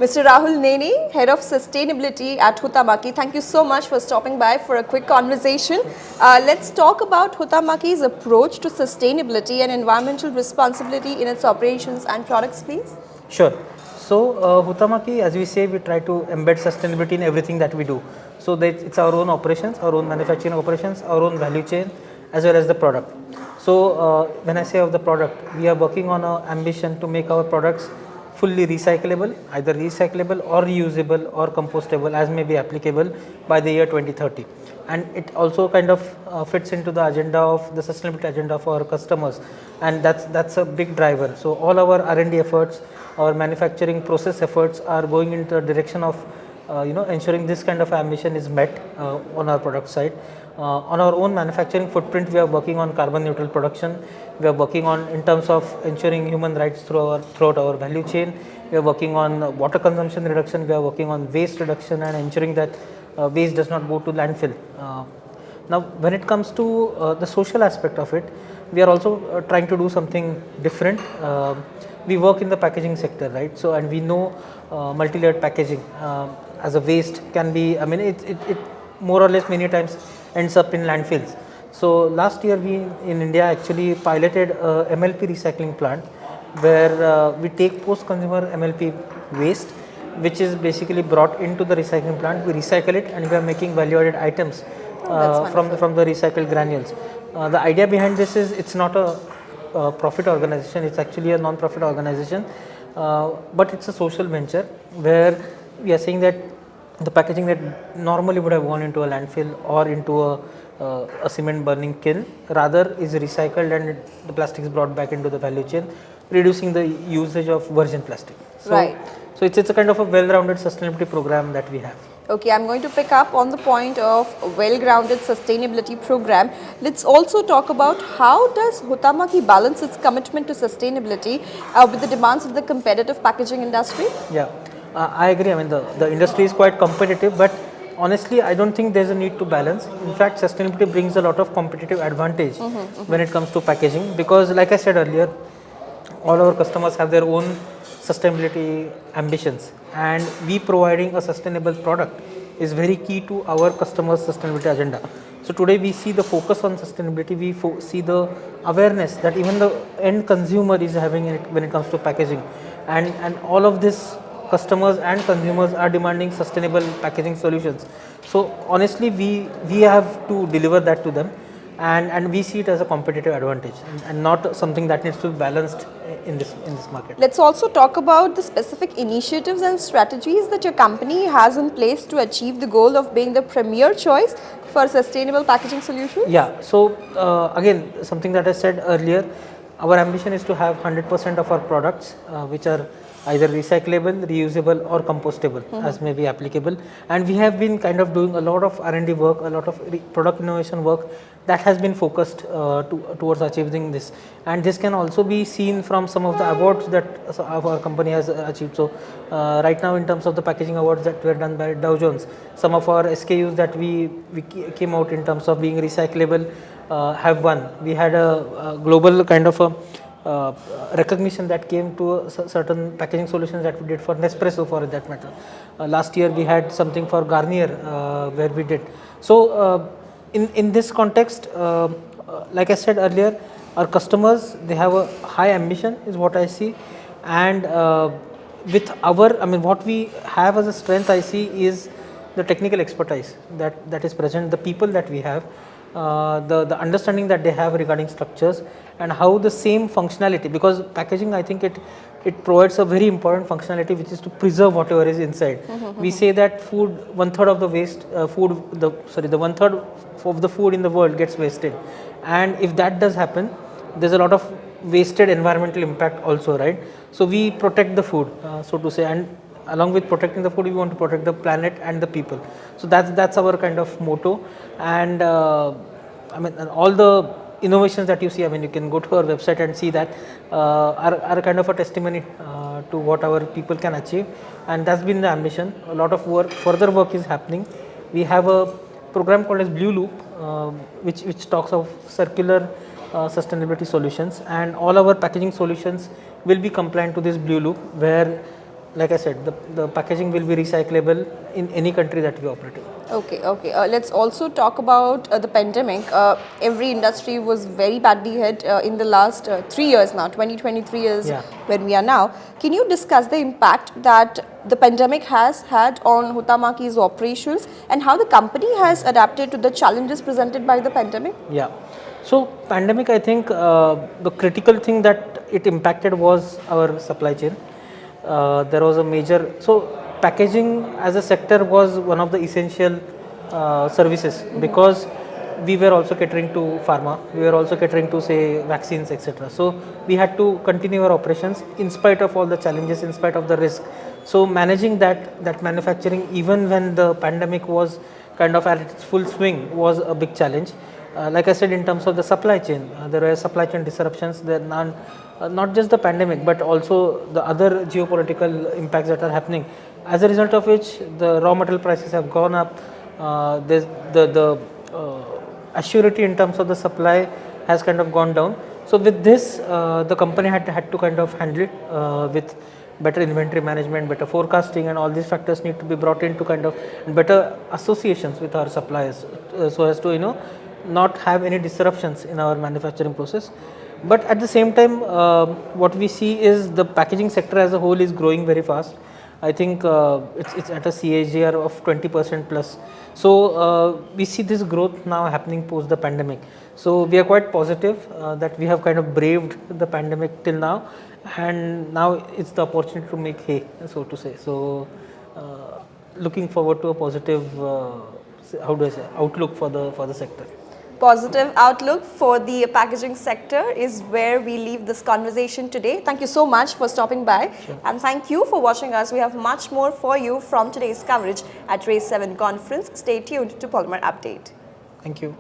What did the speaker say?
Mr. Rahul Nene, Head of Sustainability at Huhtamaki, thank you so much for stopping by for a quick conversation. Let's talk about Huhtamaki's approach to sustainability and environmental responsibility in its operations and products, please. Sure. So, Huhtamaki, as we say, we try to embed sustainability in everything that we do. So, that it's our own operations, our own manufacturing operations, our own value chain, as well as the product. So, when I say of the product, we are working on an ambition to make our products fully recyclable, either recyclable or reusable or compostable as may be applicable by the year 2030. And it also kind of fits into the agenda of the sustainability agenda for our customers, and that's a big driver. So all our R&D efforts, our manufacturing process efforts are going into the direction of ensuring this kind of ambition is met on our product side. On our own manufacturing footprint, we are working on carbon neutral production. We are working on in terms of ensuring human rights throughout our value chain. We are working on water consumption reduction. We are working on waste reduction and ensuring that waste does not go to landfill. Now, when it comes to the social aspect of it, we are also trying to do something different. We work in the packaging sector, right? So, and we know multi-layered packaging as a waste can be, I mean, it more or less many times ends up in landfills. So, last year we in India actually piloted a MLP recycling plant where we take post-consumer MLP waste, which is basically brought into the recycling plant. We recycle it and we are making value-added items from the recycled granules. The idea behind this is it's not a profit organization; it's actually a non-profit organization, but it's a social venture where we are saying that the packaging that normally would have gone into a landfill or into a cement burning kiln rather is recycled and the plastic is brought back into the value chain, reducing the usage of virgin plastic. So, right. So it's a kind of a well-rounded sustainability program that we have. Okay, I'm going to pick up on the point of a well-grounded sustainability program. Let's also talk about how does Huhtamaki balance its commitment to sustainability with the demands of the competitive packaging industry? Yeah, I agree. I mean, the industry is quite competitive, but honestly, I don't think there's a need to balance. In fact, sustainability brings a lot of competitive advantage when it comes to packaging because, like I said earlier, all our customers have their own sustainability ambitions, and we providing a sustainable product is very key to our customers' sustainability agenda. So today we see the focus on sustainability, we see the awareness that even the end consumer is having it when it comes to packaging, and all of this customers and consumers are demanding sustainable packaging solutions. So honestly, we have to deliver that to them, and we see it as a competitive advantage and not something that needs to be balanced in this market. Let's also talk about the specific initiatives and strategies that your company has in place to achieve the goal of being the premier choice for sustainable packaging solutions. Yeah, so again, something that I said earlier, our ambition is to have 100% of our products which are either recyclable, reusable or compostable as may be applicable, and we have been kind of doing a lot of R&D work, a lot of product innovation work that has been focused towards achieving this, and this can also be seen from some of the awards that our company has achieved. So right now in terms of the packaging awards that were done by Dow Jones, some of our SKUs that we came out in terms of being recyclable have won. We had a global kind of a recognition that came to certain packaging solutions that we did for Nespresso, for that matter. Last year we had something for Garnier where we did. So in this context, like I said earlier, our customers, they have a high ambition is what I see, and with our, I mean, what we have as a strength I see is the technical expertise that is present, the people that we have, the understanding that they have regarding structures and how the same functionality, because packaging, I think it provides a very important functionality, which is to preserve whatever is inside. We say that food, 1/3 of the waste, the 1/3 of the food in the world gets wasted, and if that does happen, there's a lot of wasted environmental impact also, right? So we protect the food, so to say, and along with protecting the food, we want to protect the planet and the people. So that's our kind of motto, and I mean, all the innovations that you see, I mean, you can go to our website and see that are kind of a testimony to what our people can achieve, and that's been the ambition. A lot of work, further work is happening. We have a program called as Blue Loop, which talks of circular sustainability solutions, and all our packaging solutions will be compliant to this Blue Loop, where like I said, the packaging will be recyclable in any country that we operate in. Okay, okay. Let's also talk about the pandemic. Every industry was very badly hit in the last 3 years now. 2023 is Yeah. when we are now. Can you discuss the impact that the pandemic has had on Huhtamaki's operations and how the company has adapted to the challenges presented by the pandemic? Yeah. So pandemic, I think the critical thing that it impacted was our supply chain. There was a major, so packaging as a sector was one of the essential services because we were also catering to pharma, we were also catering to say vaccines, etc. So we had to continue our operations in spite of all the challenges, in spite of the risk. So managing that manufacturing even when the pandemic was kind of at its full swing was a big challenge. Like I said, in terms of the supply chain, there were supply chain disruptions. There not just the pandemic, but also the other geopolitical impacts that are happening. As a result of which, the raw material prices have gone up. There's the assurity in terms of the supply has kind of gone down. So with this, the company had to kind of handle it with better inventory management, better forecasting, and all these factors need to be brought into kind of better associations with our suppliers, so as to not have any disruptions in our manufacturing process. But at the same time, what we see is the packaging sector as a whole is growing very fast. I think it's at a CAGR of 20% plus. So we see this growth now happening post the pandemic. So we are quite positive that we have kind of braved the pandemic till now, and now it's the opportunity to make hay, so to say. So looking forward to a positive, how do I say, outlook for the sector. Positive outlook for the packaging sector is where we leave this conversation today. Thank you so much for stopping by. Sure. And thank you for watching us. We have much more for you from today's coverage at RACE7 conference. Stay tuned to Polymer Update. Thank you.